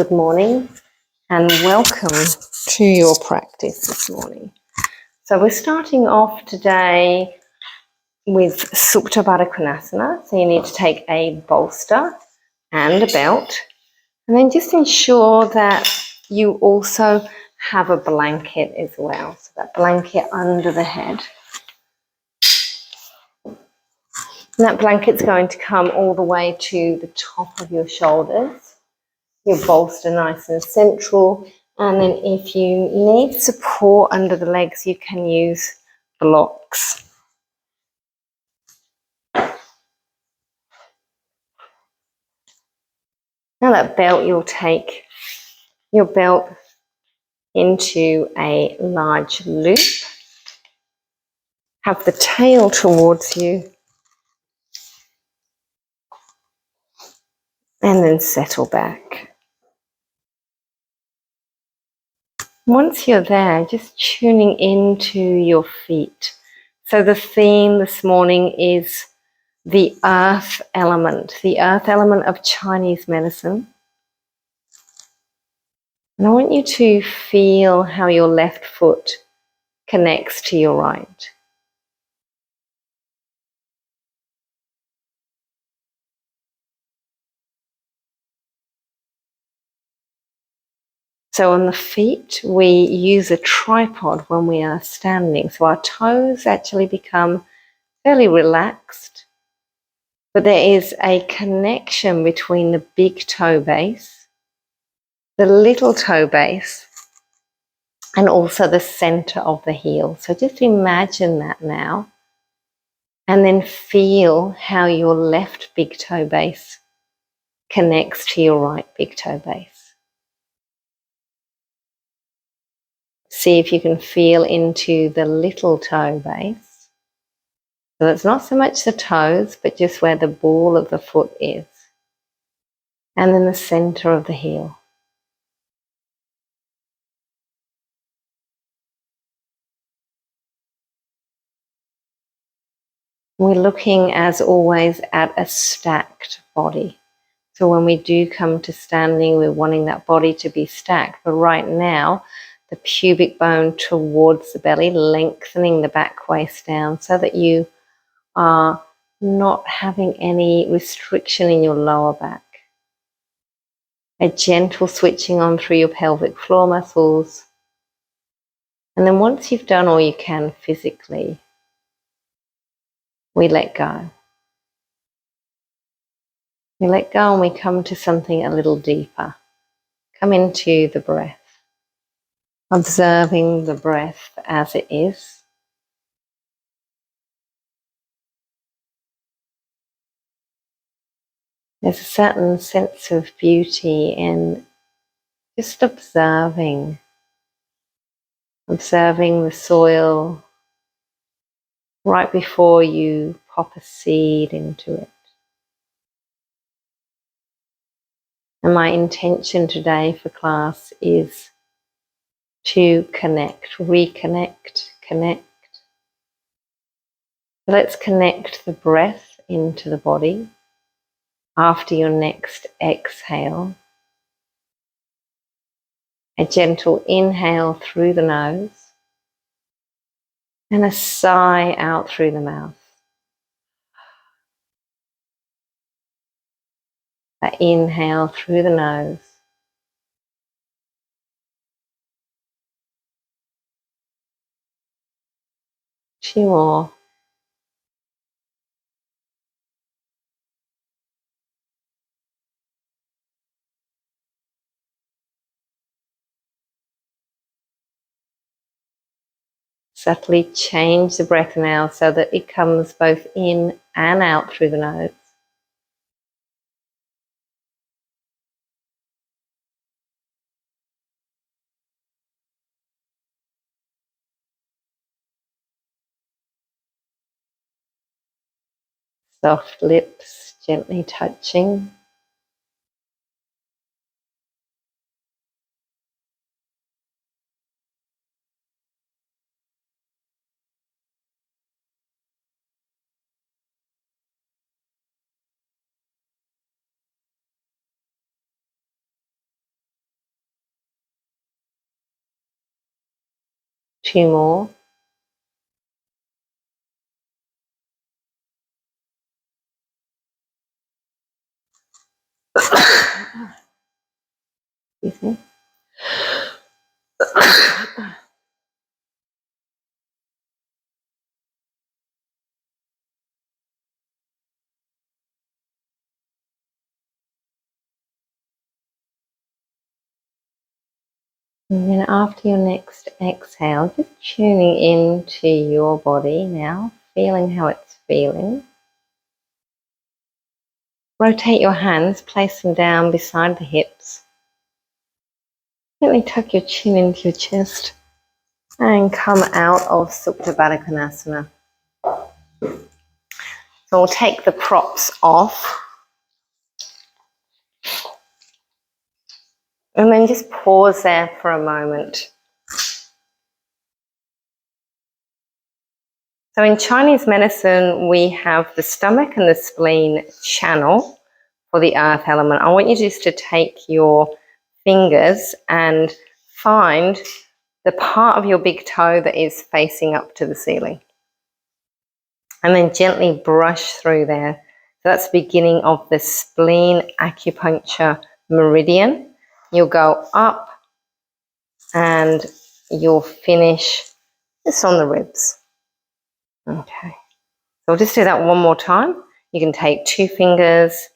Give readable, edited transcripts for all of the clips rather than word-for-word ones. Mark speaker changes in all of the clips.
Speaker 1: good morning and welcome to your practice this morning. So we're starting off today with Supta Baddha Konasana. So you need to take a bolster and a belt, and then just ensure that you also have a blanket as well. So that blanket under the head. And that blanket's going to come all the way to the top of your shoulders. Your bolster nice and central. And then if you need support under the legs, you can use blocks. Now that belt, you'll take your belt into a large loop. Have the tail towards you. And then settle back. Once you're there, just tuning into your feet. So the theme this morning is the earth element of Chinese medicine. And I want you to feel how your left foot connects to your right. So on the feet, we use a tripod when we are standing. So our toes actually become fairly relaxed. But there is a connection between the big toe base, the little toe base, and also the center of the heel. So just imagine that now. And then feel how your left big toe base connects to your right big toe base. See if you can feel into the little toe base. So it's not so much the toes, but just where the ball of the foot is. And then the center of the heel. We're looking, as always, at a stacked body. So when we do come to standing, we're wanting that body to be stacked. But right now, the pubic bone towards the belly, lengthening the back waist down so that you are not having any restriction in your lower back. A gentle switching on through your pelvic floor muscles. And then once you've done all you can physically, we let go. We let go and we come to something a little deeper. Come into the breath. Observing the breath as it is. There's a certain sense of beauty in just observing the soil right before you pop a seed into it. And my intention today for class is to connect, reconnect, connect. Let's connect the breath into the body after your next exhale. A gentle inhale through the nose and a sigh out through the mouth. That inhale through the nose. Two more. Subtly change the breath now so that it comes both in and out through the nose. Soft lips gently touching. 2 more. Excuse me. And then after your next exhale, just tuning into your body now, feeling how it's feeling. Rotate your hands, place them down beside the hips. Gently tuck your chin into your chest and come out of Supta Baddha Konasana. So we'll take the props off. And then just pause there for a moment. So in Chinese medicine, we have the stomach and the spleen channel for the earth element. I want you just to take your fingers and find the part of your big toe that is facing up to the ceiling. And then gently brush through there. So that's the beginning of the spleen acupuncture meridian. You'll go up and you'll finish just on the ribs. Okay, so we'll just do that one more time. You can take 2 fingers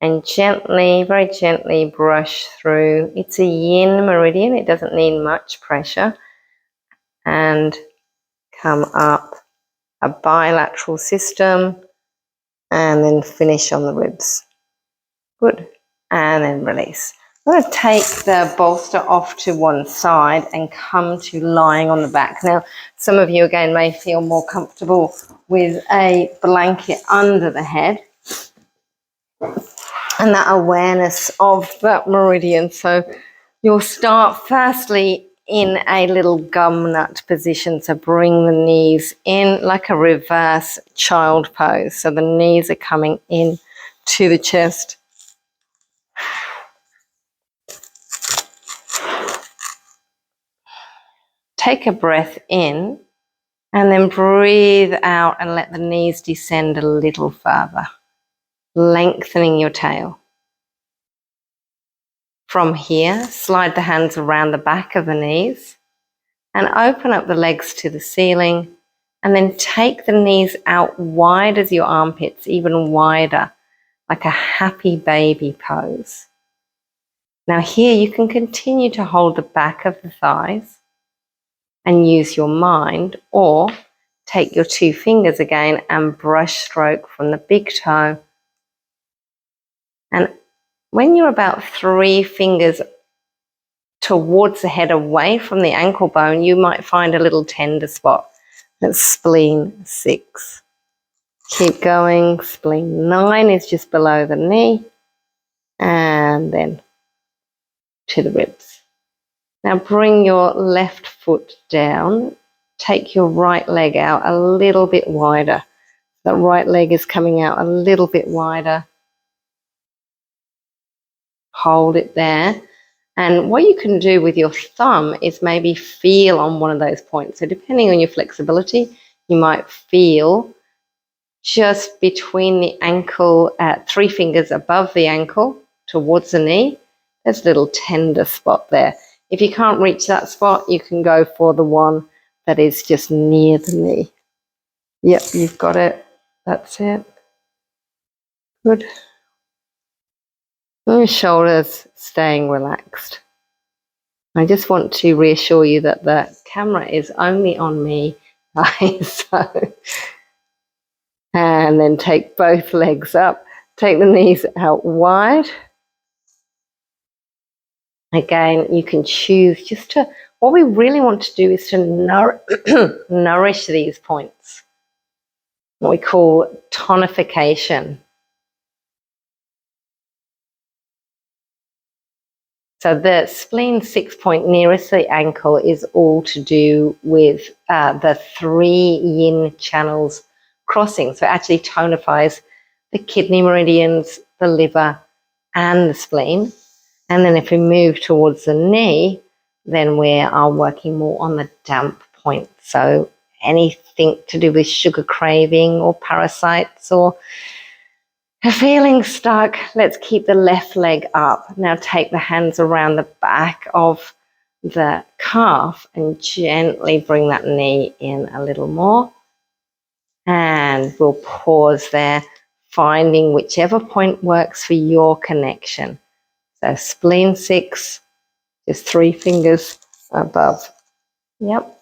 Speaker 1: and gently, very gently brush through. It's a yin meridian, it doesn't need much pressure. And come up a bilateral system and then finish on the ribs. Good, and then release. I'm going to take the bolster off to one side and come to lying on the back. Now, some of you again may feel more comfortable with a blanket under the head and that awareness of that meridian. So you'll start firstly in a little gum nut position. So bring the knees in like a reverse child pose. So the knees are coming in to the chest. Take a breath in and then breathe out and let the knees descend a little further, lengthening your tail. From here, slide the hands around the back of the knees and open up the legs to the ceiling, and then take the knees out wide as your armpits, even wider, like a happy baby pose. Now here you can continue to hold the back of the thighs and use your mind, or take your 2 fingers again and brush stroke from the big toe. And when you're about 3 fingers towards the head away from the ankle bone, you might find a little tender spot. That's spleen 6. Keep going. Spleen 9 is just below the knee. And then to the ribs. Now bring your left foot down. Take your right leg out a little bit wider. That right leg is coming out a little bit wider. Hold it there. And what you can do with your thumb is maybe feel on one of those points. So depending on your flexibility, you might feel just between the ankle, 3 fingers above the ankle towards the knee. There's a little tender spot there. If you can't reach that spot, you can go for the one that is just near the knee. Yep, you've got it. That's it. Good. And your shoulders staying relaxed. I just want to reassure you that the camera is only on me, guys. And then take both legs up. Take the knees out wide. Again, you can choose just to, what we really want to do is to nourish these points. What we call tonification. So the spleen 6 point nearest the ankle is all to do with the 3 yin channels crossing. So it actually tonifies the kidney meridians, the liver, and the spleen. And then if we move towards the knee, then we are working more on the damp point. So anything to do with sugar craving or parasites or feeling stuck, let's keep the left leg up. Now take the hands around the back of the calf and gently bring that knee in a little more. And we'll pause there, finding whichever point works for your connection. So spleen 6, just 3 fingers above. Yep.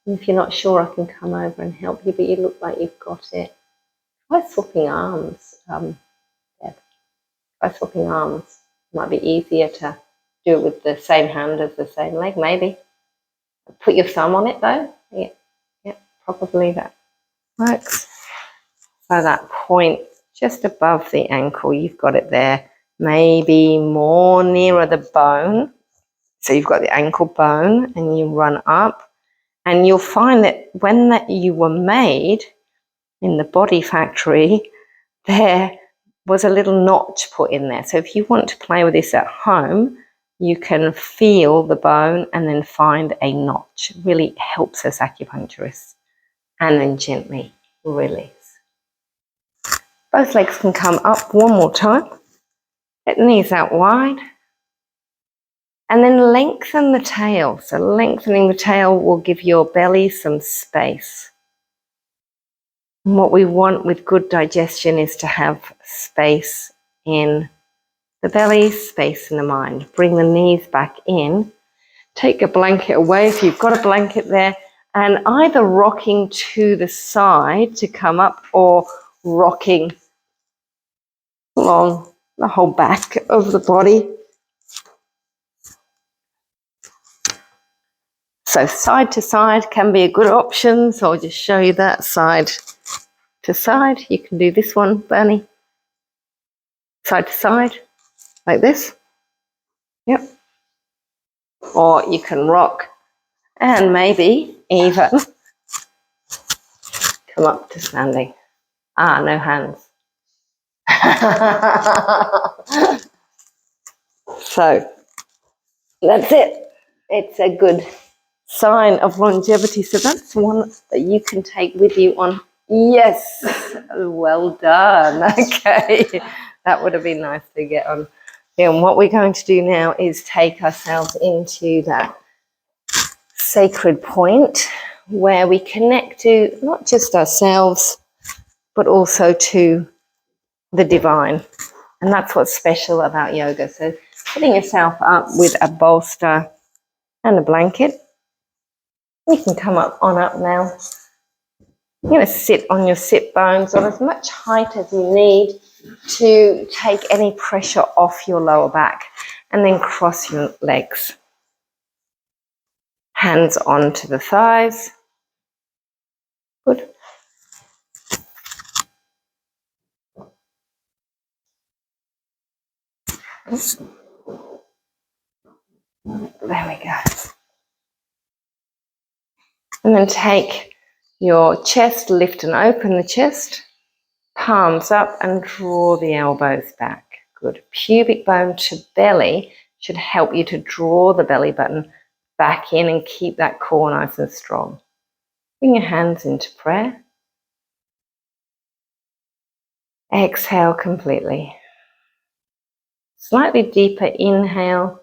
Speaker 1: If you're not sure, I can come over and help you, but you look like you've got it. Try swapping arms. Try swapping arms. Might be easier to do it with the same hand as the same leg, maybe. Put your thumb on it though. Yeah, probably that works. So that point just above the ankle, you've got it there. Maybe more nearer the bone. So you've got the ankle bone and you run up. And you'll find that when you were made in the body factory, there was a little notch put in there. So if you want to play with this at home, you can feel the bone and then find a notch. It really helps us acupuncturists. And then gently release. Both legs can come up one more time. Let the knees out wide. And then lengthen the tail. So lengthening the tail will give your belly some space. And what we want with good digestion is to have space in the belly, space in the mind. Bring the knees back in. Take a blanket away if you've got a blanket there. And either rocking to the side to come up or rocking along the whole back of the body. So side to side can be a good option. So I'll just show you that side to side. You can do this one, Bernie. Side to side, like this. Yep. Or you can rock and maybe even come up to standing. No hands. So that's it. It's a good sign of longevity. So that's one that you can take with you on. Yes, well done. Okay, that would have been nice to get on. And what we're going to do now is take ourselves into that sacred point where we connect to not just ourselves, but also to the divine. And that's what's special about yoga. So putting yourself up with a bolster and a blanket. You can come on up now. You're going to sit on your sit bones on as much height as you need to take any pressure off your lower back, and then cross your legs. Hands onto the thighs. Good. There we go. And then take your chest, lift and open the chest, palms up and draw the elbows back. Good. Pubic bone to belly should help you to draw the belly button back in and keep that core nice and strong. Bring your hands into prayer. Exhale completely. Slightly deeper inhale.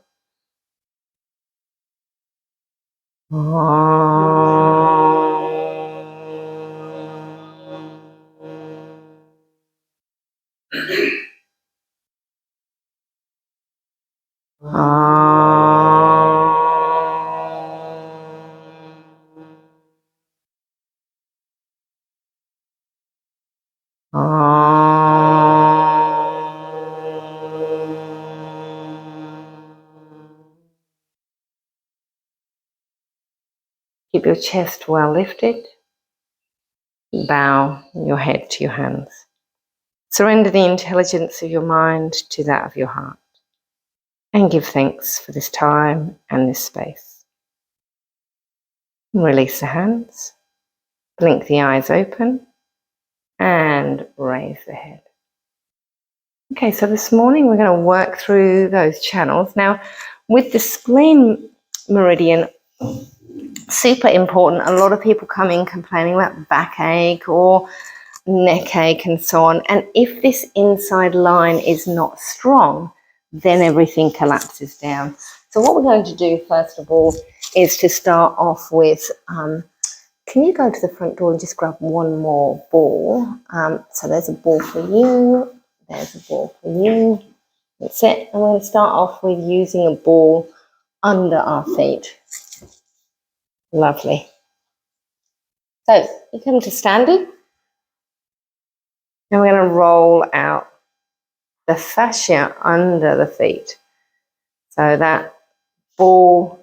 Speaker 1: Keep your chest well lifted. Bow your head to your hands. Surrender the intelligence of your mind to that of your heart. And give thanks for this time and this space. Release the hands. Blink the eyes open. And raise the head. Okay, so this morning we're going to work through those channels. Now, with the spleen meridian, Super important. A lot of people come in complaining about backache or neck ache and so on. And if this inside line is not strong, then everything collapses down. So what we're going to do first of all is to start off with, can you go to the front door and just grab one more ball? So there's a ball for you, there's a ball for you. That's it. I'm going to start off with using a ball under our feet. Lovely. So you come to standing, and we're going to roll out the fascia under the feet. So that ball,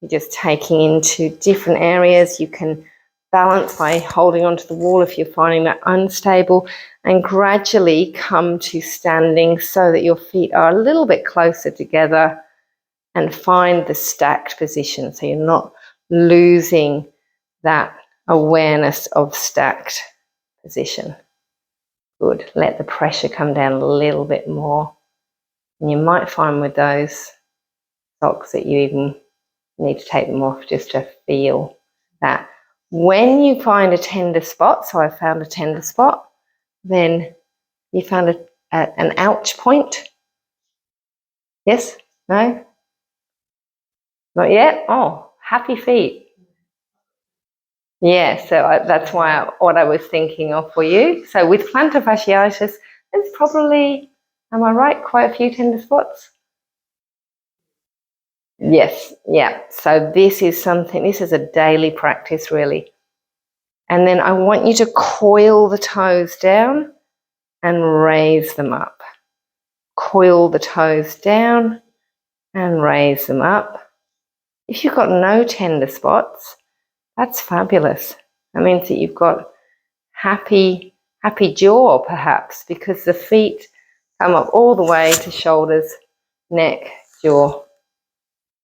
Speaker 1: you're just taking into different areas. You can balance by holding onto the wall if you're finding that unstable, and gradually come to standing so that your feet are a little bit closer together, and find the stacked position so you're not losing that awareness of stacked position. Good. Let the pressure come down a little bit more. And you might find with those socks that you even need to take them off just to feel that. When you find a tender spot, so I found a tender spot, then you found an ouch point. Yes? No? Not yet? Oh, happy feet. Yeah, so that's what I was thinking of for you. So with plantar fasciitis, there's probably, am I right, quite a few tender spots? Yes, yeah. So this is a daily practice really. And then I want you to coil the toes down and raise them up. Coil the toes down and raise them up. If you've got no tender spots, that's fabulous. That means that you've got happy jaw perhaps, because the feet come up all the way to shoulders, neck, jaw,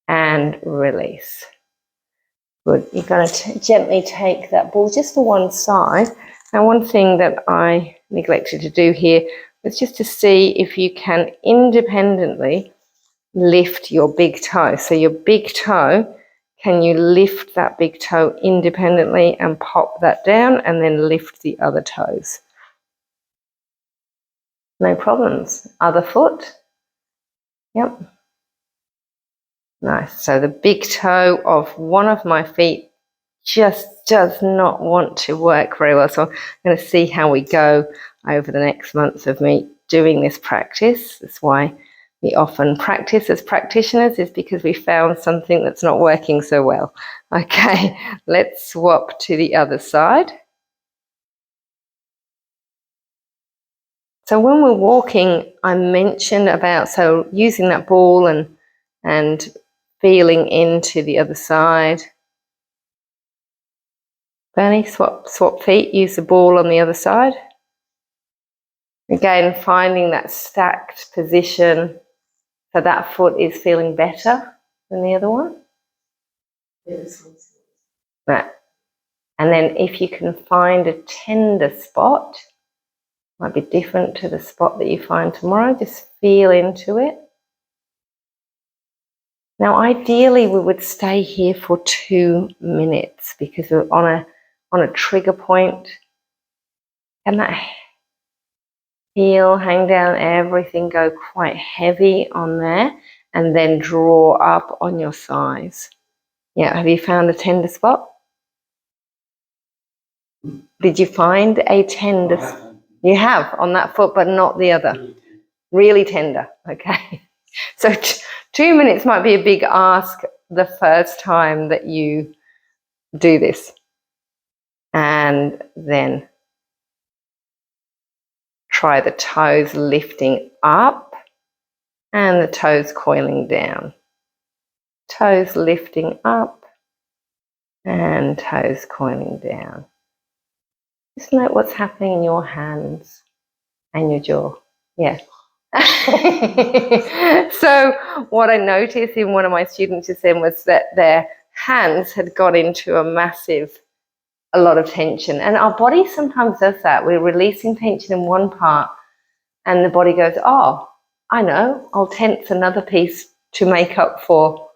Speaker 1: and release. Good. You're going to gently take that ball just to one side. Now, one thing that I neglected to do here was just to see if you can independently lift your big toe. So your big toe, can you lift that big toe independently and pop that down and then lift the other toes? No problems. Other foot. Yep. Nice. So the big toe of one of my feet just does not want to work very well. So I'm going to see how we go over the next month of me doing this practice. That's why we often practice as practitioners, is because we found something that's not working so well. Okay, let's swap to the other side. So when we're walking, I mentioned about using that ball and feeling into the other side. Bernie, swap feet, use the ball on the other side. Again, finding that stacked position so that foot is feeling better than the other one. Right. And then if you can find a tender spot, might be different to the spot that you find tomorrow, just feel into it. Now, ideally, we would stay here for 2 minutes because we're on a trigger point. And that heel, hang down, everything go quite heavy on there, and then draw up on your thighs. Yeah, have you found a tender spot? Did you find a tender spot? You have on that foot, but not the other. Really tender, okay. So 2 minutes might be a big ask the first time that you do this. And then try the toes lifting up and the toes coiling down. Toes lifting up and toes coiling down. Just note what's happening in your hands and your jaw. Yeah. So what I noticed in one of my students just then was that their hands had got into a lot of tension. And our body sometimes does that. We're releasing tension in one part and the body goes, oh, I know, I'll tense another piece to make up for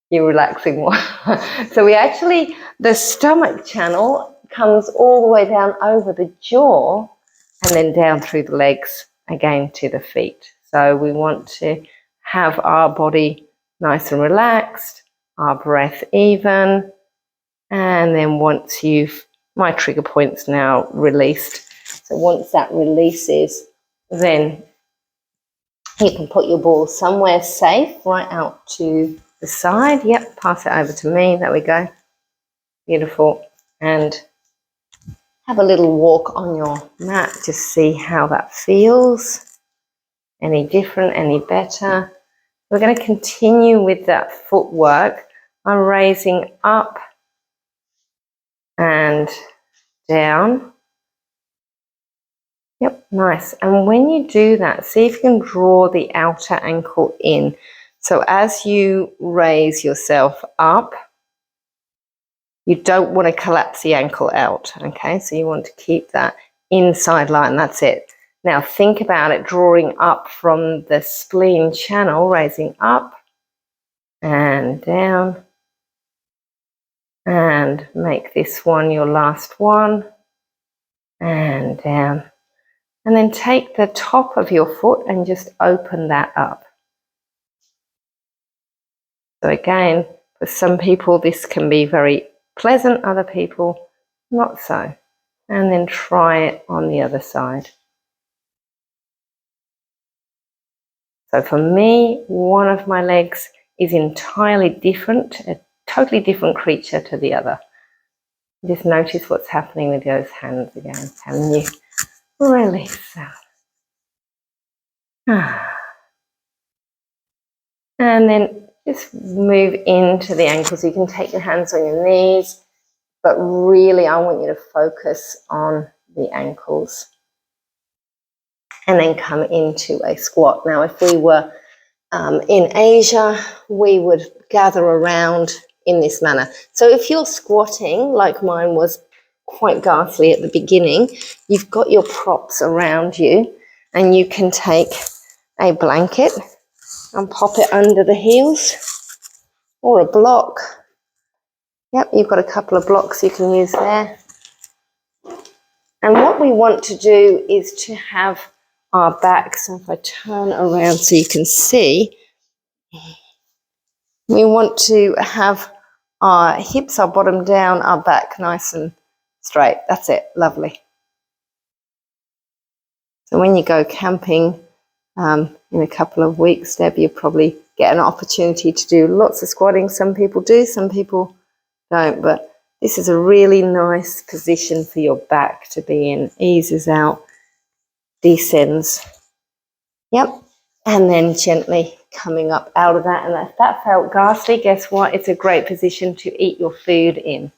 Speaker 1: You're relaxing more. So we actually, the stomach channel comes all the way down over the jaw and then down through the legs again to the feet. So we want to have our body nice and relaxed, our breath even, and then once my trigger point's now released. So once that releases, then you can put your ball somewhere safe, right out to the side. Yep, pass it over to me. There we go. Beautiful. And have a little walk on your mat. Just see how that feels. Any different, any better? We're going to continue with that footwork. I'm raising up and down. Yep, nice. And when you do that, see if you can draw the outer ankle in. So as you raise yourself up, you don't want to collapse the ankle out, okay? So you want to keep that inside line, that's it. Now think about it, drawing up from the spleen channel, raising up and down. And make this one your last one. And down. And then take the top of your foot and just open that up. So again, for some people this can be very pleasant, other people not so. And then try it on the other side. So for me, one of my legs is entirely different, a totally different creature to the other. Just notice what's happening with those hands again. Can you release that? And then just move into the ankles. You can take your hands on your knees, but really I want you to focus on the ankles. And then come into a squat. Now, if we were in Asia, we would gather around in this manner. So if you're squatting, like mine was quite ghastly at the beginning, you've got your props around you and you can take a blanket and pop it under the heels or a block. Yep, you've got a couple of blocks you can use there. And what we want to do is to have our back, so if I turn around so you can see, we want to have our hips, our bottom down, our back nice and straight. That's it, lovely. So when you go camping in a couple of weeks, Deb, you probably get an opportunity to do lots of squatting. Some people do, some people don't, but this is a really nice position for your back to be in. Eases out, descends. Yep, and then gently coming up out of that. And if that felt ghastly, guess what? It's a great position to eat your food in.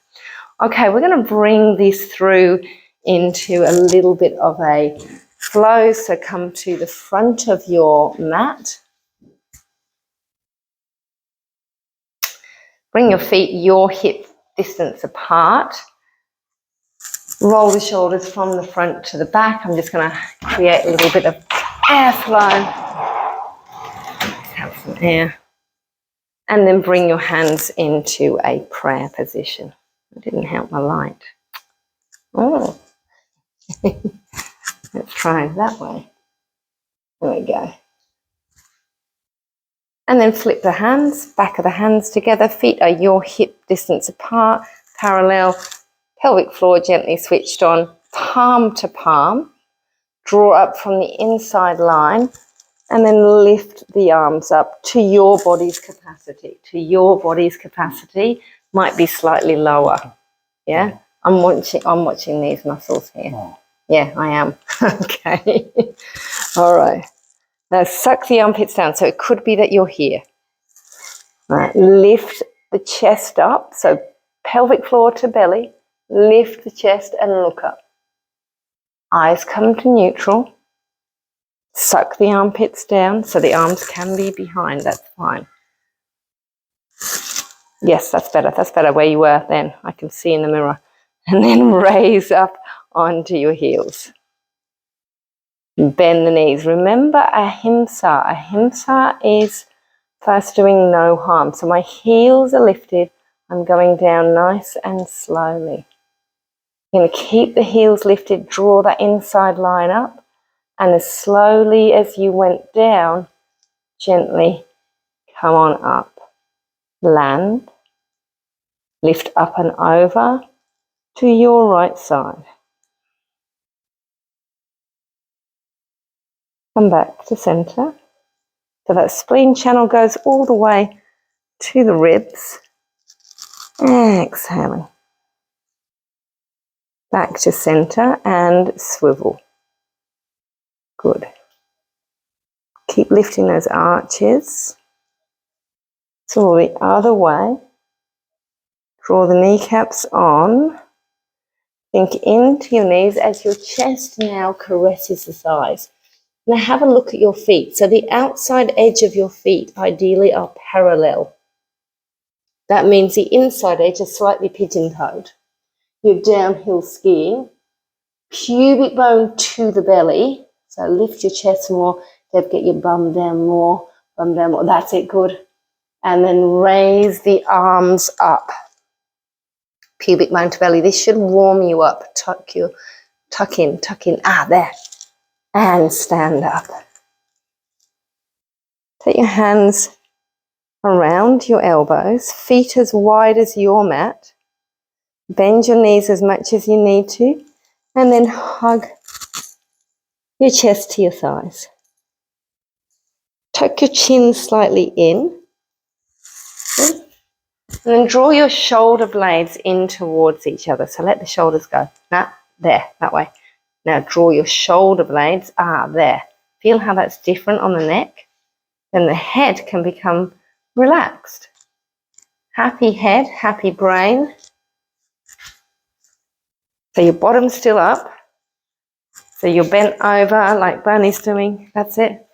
Speaker 1: Okay, we're going to bring this through into a little bit of a flow. So come to the front of your mat. Bring your feet your hip distance apart. Roll the shoulders from the front to the back. I'm just going to create a little bit of airflow. Let's have some air. And then bring your hands into a prayer position. It didn't help my light. Oh. Let's try it that way. There we go. And then flip the hands, back of the hands together. Feet are your hip distance apart, parallel. Pelvic floor gently switched on, palm to palm. Draw up from the inside line and then lift the arms up to your body's capacity. To your body's capacity, might be slightly lower. Yeah, I'm watching these muscles here. Yeah, I am. Okay. All right. Now suck the armpits down. So it could be that you're here. Right. Lift the chest up. So pelvic floor to belly. Lift the chest and look up. Eyes come to neutral. Suck the armpits down so the arms can be behind. That's fine. Yes, that's better. That's better where you were then. I can see in the mirror. And then raise up onto your heels. Bend the knees. Remember ahimsa. Ahimsa is First, doing no harm. So my heels are lifted. I'm going down nice and slowly. You're going to keep the heels lifted, draw that inside line up, and as slowly as you went down, gently come on up. Land, lift up and over to your right side. Come back to center. So that spleen channel goes all the way to the ribs. Exhaling. Back to center and swivel. Good. Keep lifting those arches. So the other way. Draw the kneecaps on. Sink into your knees as your chest now caresses the thighs. Now have a look at your feet. So the outside edge of your feet ideally are parallel. That means the inside edge is slightly pigeon-toed. You're downhill skiing. Pubic bone to the belly. So lift your chest more. Deb, get your bum down more. Bum down more. That's it, good. And then raise the arms up. Pubic bone to belly. This should warm you up. Tuck in. Ah, there. And stand up. Take your hands around your elbows, feet as wide as your mat. Bend your knees as much as you need to, and then hug your chest to your thighs. Tuck your chin slightly in. And then draw your shoulder blades in towards each other. So let the shoulders go. Now, there, that way. Now draw your shoulder blades. Ah, there. Feel how that's different on the neck? Then the head can become relaxed. Happy head, happy brain. So your bottom's still up. So you're bent over like Bernie's doing. That's it.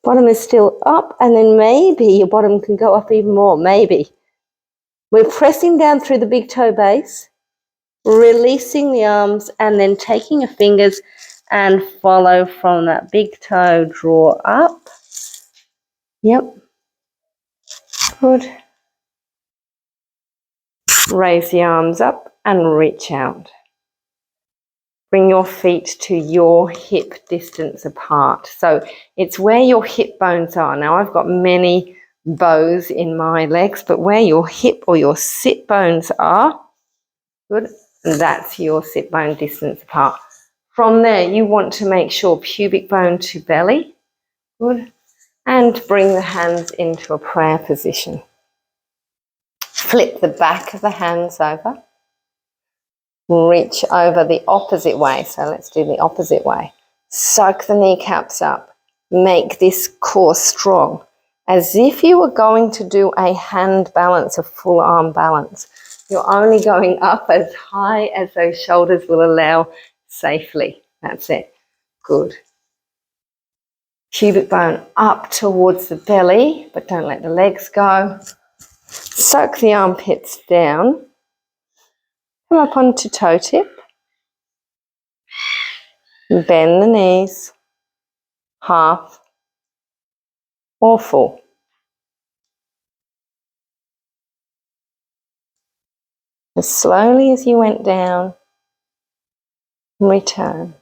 Speaker 1: Bottom is still up, and then maybe your bottom can go up even more. Maybe. We're pressing down through the big toe base, releasing the arms, and then taking your fingers and follow from that big toe, draw up. Yep. Good. Raise the arms up and reach out. Bring your feet to your hip distance apart. So it's where your hip bones are. Now I've got many bows in my legs, but where your hip or your sit bones are, good, that's your sit bone distance apart. From there, you want to make sure pubic bone to belly, good, and bring the hands into a prayer position. Flip the back of the hands over. Reach over the opposite way. So let's do the opposite way. Suck the kneecaps up. Make this core strong. As if you were going to do a hand balance, a full arm balance. You're only going up as high as those shoulders will allow safely. That's it. Good. Pubic bone up towards the belly, but don't let the legs go. Suck the armpits down. Come up onto toe tip. Bend the knees, half or full. As slowly as you went down, return.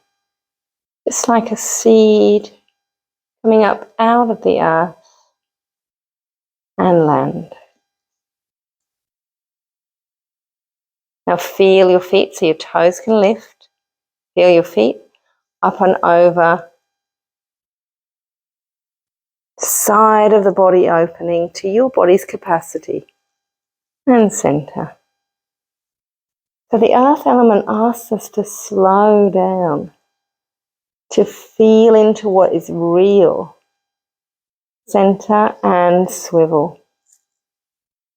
Speaker 1: Just like a seed coming up out of the earth and land. Now feel your feet so your toes can lift. Feel your feet up and over. Side of the body opening to your body's capacity. And center. So the earth element asks us to slow down, to feel into what is real. Center and swivel.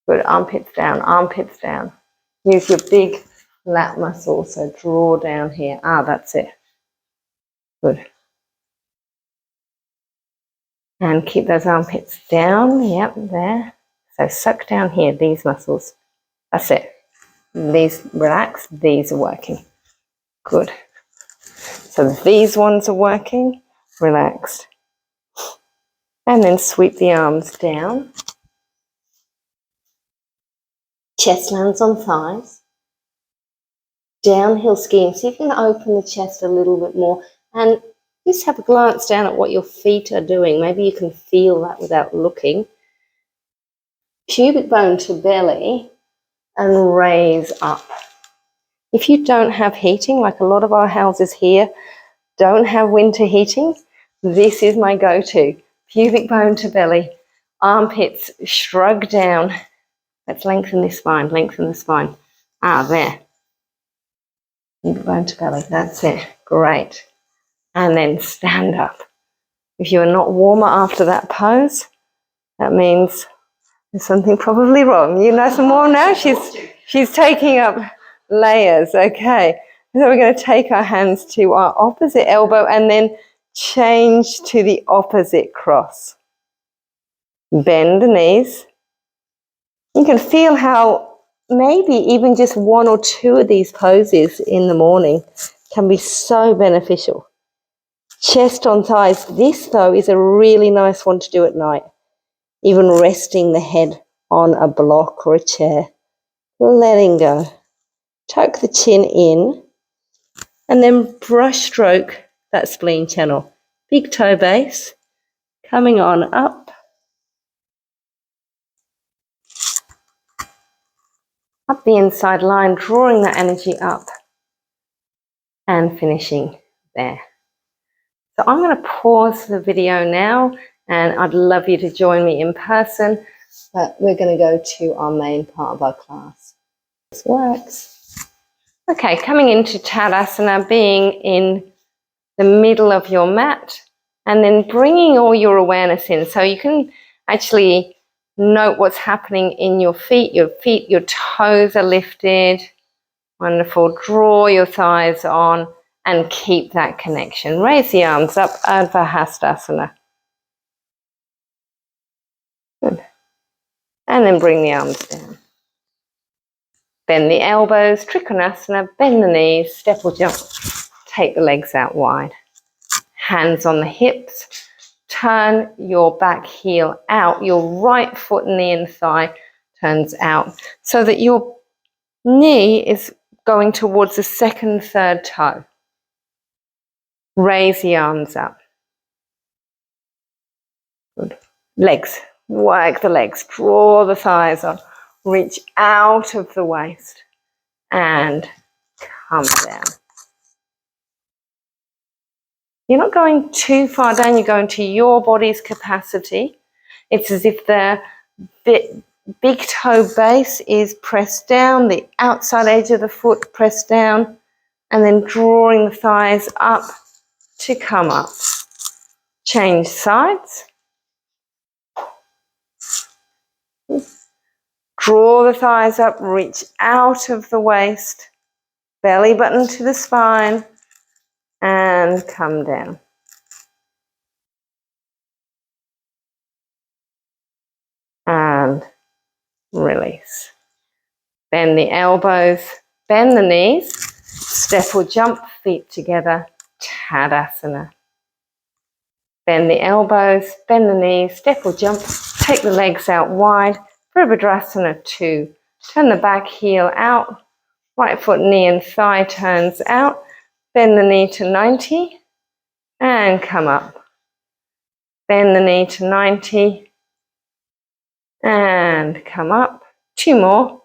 Speaker 1: Good, armpits down, armpits down. Use your big lat muscles, so draw down here. Ah, that's it. Good. And keep those armpits down, yep, there. So suck down here, these muscles. That's it. These relax, these are working. Good. So these ones are working, relaxed. And then sweep the arms down. Chest lands on thighs. Downhill skiing. See if you can open the chest a little bit more and just have a glance down at what your feet are doing. Maybe you can feel that without looking. Pubic bone to belly and raise up. If you don't have heating, like a lot of our houses here don't have winter heating, this is my go-to. Pubic bone to belly, armpits shrug down. Let's lengthen the spine, lengthen the spine. Ah, there. Pubic bone to belly, that's it. Great. And then stand up. If you are not warmer after that pose, that means there's something probably wrong. You nice and warm now? She's taking up layers. Okay. So we're going to take our hands to our opposite elbow and then change to the opposite cross. Bend the knees. You can feel how maybe even just one or two of these poses in the morning can be so beneficial. Chest on thighs. This, though, is a really nice one to do at night. Even resting the head on a block or a chair. Letting go. Tuck the chin in and then brush stroke that spleen channel. Big toe base coming on up. Up the inside line, drawing that energy up and finishing there. So I'm going to pause the video now and I'd love you to join me in person, but we're going to go to our main part of our class. This works. Okay, coming into Tadasana, being in the middle of your mat and then bringing all your awareness in. So you can actually note what's happening in your feet, your toes are lifted. Wonderful. Draw your thighs on and keep that connection. Raise the arms up, Ardha Hastasana. Good. And then bring the arms down. Bend the elbows, Trikonasana, bend the knees, step or jump. Take the legs out wide. Hands on the hips. Turn your back heel out. Your right foot, knee and thigh turns out so that your knee is going towards the second, third toe. Raise the arms up. Good. Legs. Work the legs. Draw the thighs on. Reach out of the waist. And come down. You're not going too far down. You're going to your body's capacity. It's as if the big toe base is pressed down, the outside edge of the foot pressed down, and then drawing the thighs up to come up. Change sides. Draw the thighs up, reach out of the waist, belly button to the spine, and come down. And release. Bend the elbows, bend the knees, step or jump, feet together, Tadasana. Bend the elbows, bend the knees, step or jump, take the legs out wide, Virabhadrasana 2. Turn the back heel out, right foot, knee and thigh turns out, bend the knee to 90 and come up. Bend the knee to 90 and come up. 2 more.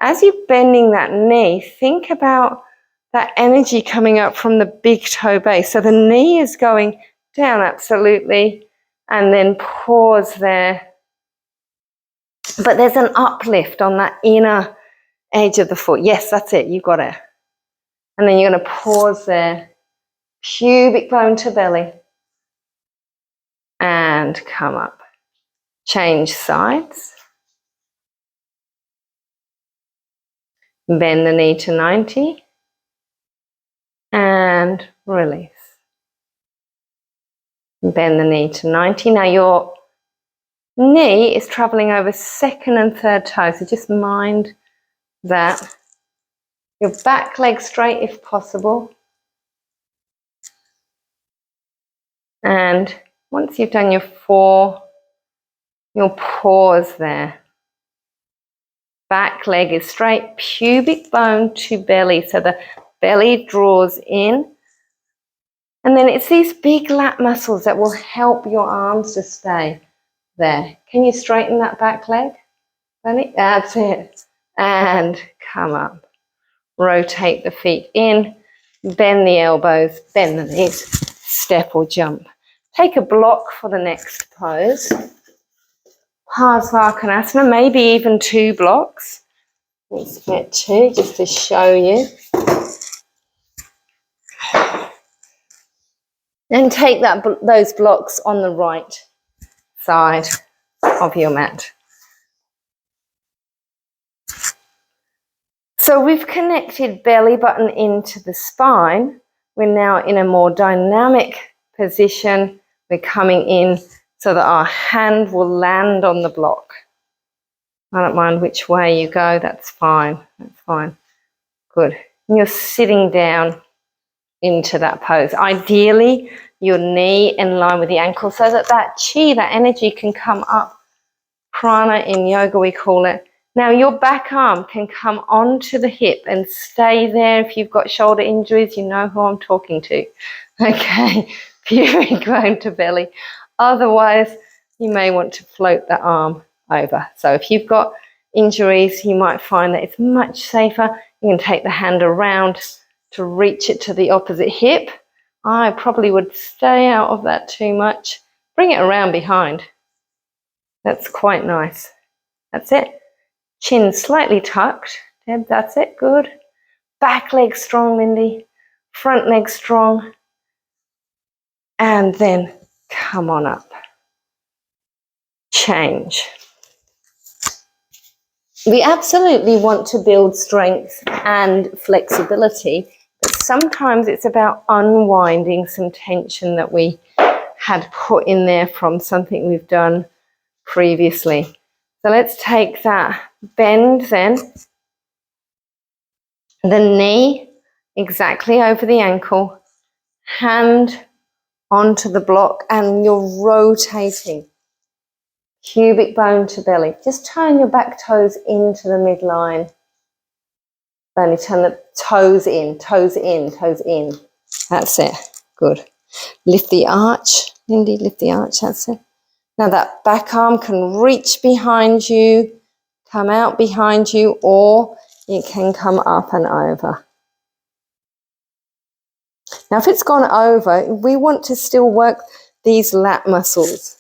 Speaker 1: As you're bending that knee, think about that energy coming up from the big toe base. So the knee is going down, absolutely, and then pause there. But there's an uplift on that inner edge of the foot. Yes, that's it. You got it. And then you're going to pause there. Pubic bone to belly. And come up. Change sides. Bend the knee to 90. And release. Bend the knee to 90. Now your knee is traveling over second and third toes. So just mind that. Your back leg straight if possible. And once you've done your 4 Your pause there. Back leg is straight, pubic bone to belly. So the belly draws in. And then it's these big lat muscles that will help your arms to stay there. Can you straighten that back leg, Benny? That's it. And come up. Rotate the feet in. Bend the elbows, bend the knees, step or jump. Take a block for the next pose. Parsvakonasana, maybe even 2 blocks. Let's get 2 just to show you. And take those blocks on the right side of your mat. So we've connected belly button into the spine. We're now in a more dynamic position. We're coming in so that our hand will land on the block. I don't mind which way you go, that's fine. That's fine. Good. And you're sitting down into that pose. Ideally, your knee in line with the ankle so that that chi, that energy can come up. Prana in yoga, we call it. Now, your back arm can come onto the hip and stay there. If you've got shoulder injuries, you know who I'm talking to. Okay, pubic bone to belly. Otherwise, you may want to float the arm over. So if you've got injuries, you might find that it's much safer. You can take the hand around to reach it to the opposite hip. I probably would stay out of that too much. Bring it around behind. That's quite nice. That's it. Chin slightly tucked. Deb, that's it. Good. Back leg strong, Lindy. Front leg strong. And then come on up. Change. We absolutely want to build strength and flexibility, but sometimes it's about unwinding some tension that we had put in there from something we've done previously. So let's take that bend then. The knee exactly over the ankle, hand onto the block, and you're rotating. Pubic bone to belly. Just turn your back toes into the midline. Only turn the toes in, toes in, toes in. That's it. Good. Lift the arch. Lindy, lift the arch. That's it. Now that back arm can reach behind you, come out behind you, or it can come up and over. Now if it's gone over, we want to still work these lat muscles.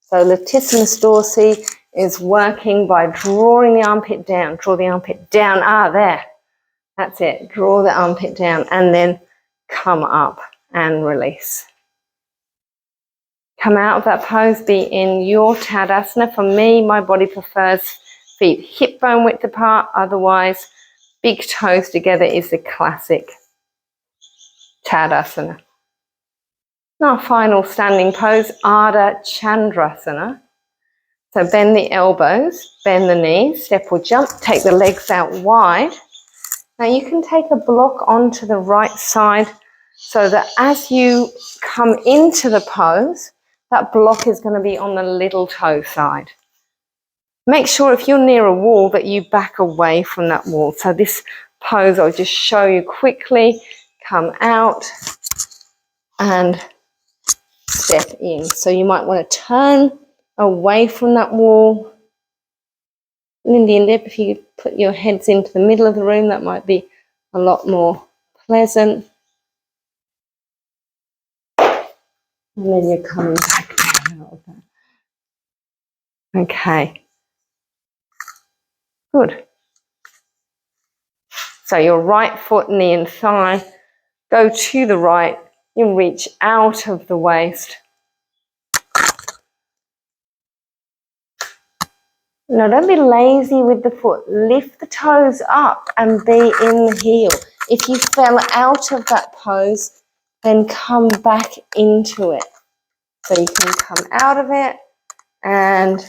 Speaker 1: So latissimus dorsi is working by drawing the armpit down. Draw the armpit down. Ah, there. That's it. Draw the armpit down and then come up and release. Come out of that pose, be in your Tadasana. For me, my body prefers feet hip bone width apart. Otherwise, big toes together is the classic Tadasana. Now, final standing pose, Ardha Chandrasana. So bend the elbows, bend the knees, step or jump, take the legs out wide. Now you can take a block onto the right side so that as you come into the pose, that block is going to be on the little toe side. Make sure if you're near a wall that you back away from that wall. So this pose I'll just show you quickly. Come out and step in. So you might want to turn away from that wall. Lindy and Deb, if you put your heads into the middle of the room, that might be a lot more pleasant. And then you're coming back down out of that. Okay. Good. So your right foot, knee and thigh, go to the right. You reach out of the waist. Now don't be lazy with the foot. Lift the toes up and be in the heel. If you fell out of that pose, then come back into it. So you can come out of it and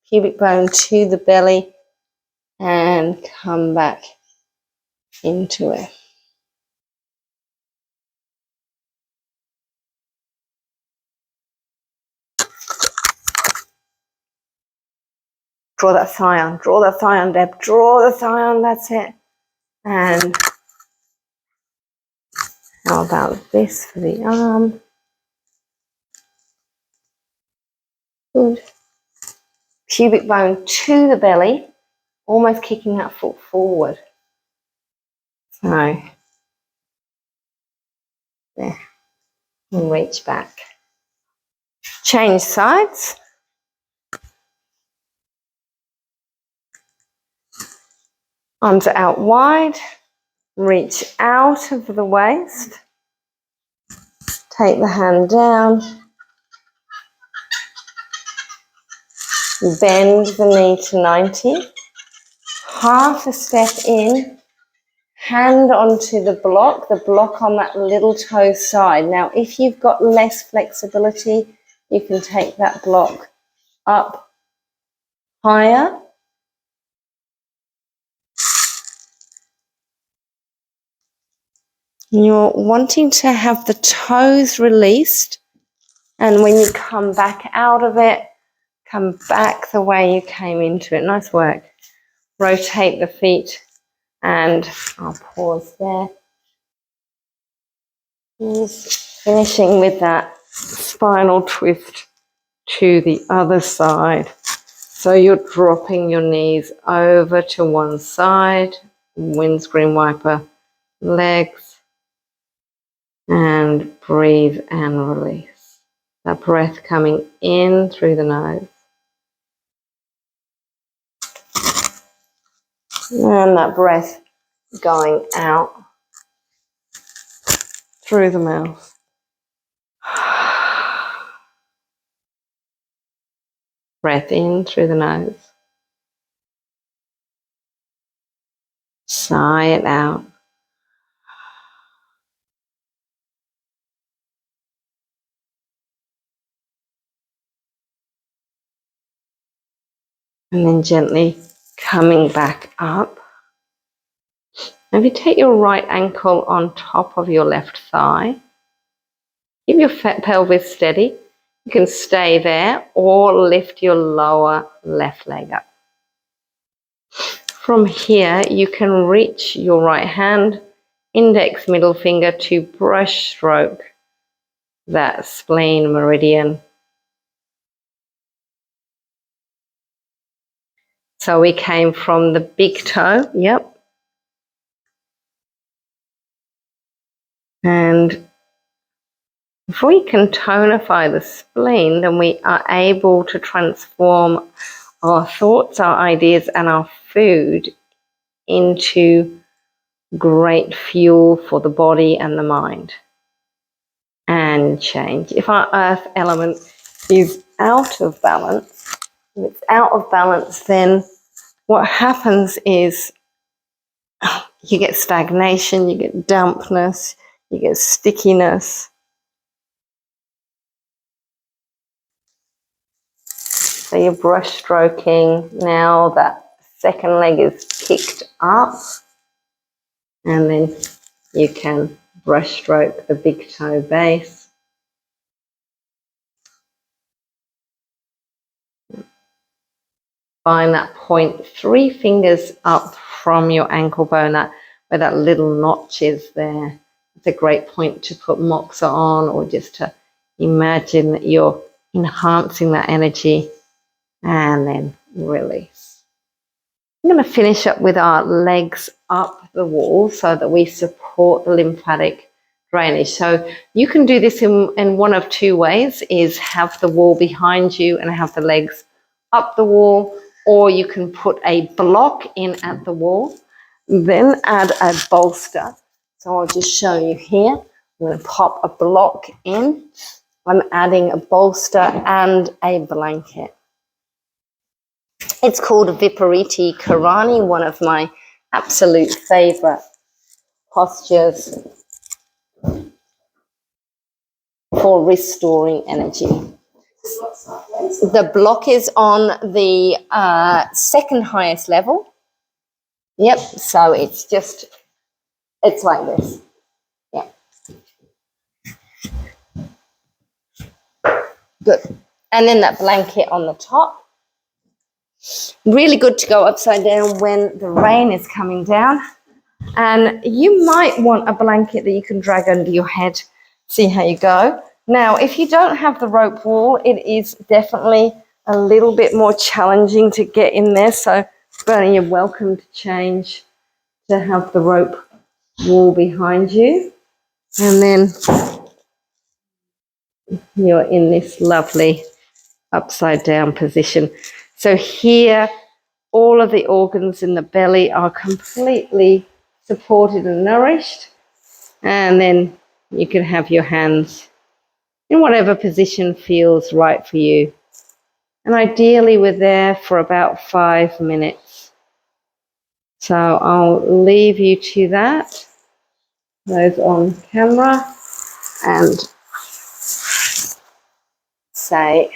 Speaker 1: pubic bone to the belly and come back into it. Draw that thigh on, Deb, draw the thigh on, that's it. And how about this for the arm? Good. Pubic bone to the belly, almost kicking that foot forward. So, there, and reach back. Change sides. Arms are out wide. Reach out of the waist. Take the hand down. Bend the knee to 90. Half a step in. Hand onto the block on that little toe side. Now, if you've got less flexibility, you can take that block up higher. You're wanting to have the toes released, and when you come back out of it, come back the way you came into it. Nice work. Rotate the feet, and I'll pause there. Just finishing with that spinal twist to the other side. So you're dropping your knees over to one side, windscreen wiper, legs, and breathe and release. That breath coming in through the nose. And that breath going out through the mouth. Breath in through the nose. Sigh it out. And then gently coming back up. Maybe take your right ankle on top of your left thigh. Keep your pelvis steady. You can stay there or lift your lower left leg up. From here, you can reach your right hand, index, middle finger to brush stroke that spleen meridian. So we came from the big toe, yep. And if we can tonify the spleen, then we are able to transform our thoughts, our ideas, and our food into great fuel for the body and the mind. And change. If our earth element is out of balance, if it's out of balance, then what happens is you get stagnation, you get dampness, you get stickiness. So you're brush stroking. Now that second leg is kicked up, and then you can brush stroke the big toe base. Find that point 3 fingers up from your ankle bone, where that little notch is there. It's a great point to put moxa on, or just to imagine that you're enhancing that energy, and then release. I'm going to finish up with our legs up the wall so that we support the lymphatic drainage. So you can do this in one of 2 ways, is have the wall behind you and have the legs up the wall, or you can put a block in at the wall, then add a bolster. So I'll just show you here. I'm going to pop a block in. I'm adding a bolster and a blanket. It's called Vipariti Karani, one of my absolute favorite postures for restoring energy. The block is on the second highest level. Yep, so it's like this. Yeah. Good. And then that blanket on the top. Really good to go upside down when the rain is coming down. And you might want a blanket that you can drag under your head. See how you go. Now, if you don't have the rope wall, it is definitely a little bit more challenging to get in there. So, Bernie, you're welcome to change to have the rope wall behind you. And then you're in this lovely upside down position. So here, all of the organs in the belly are completely supported and nourished. And then you can have your hands in whatever position feels right for you. And ideally, we're there for about 5 minutes. So I'll leave you to that, those on camera, and say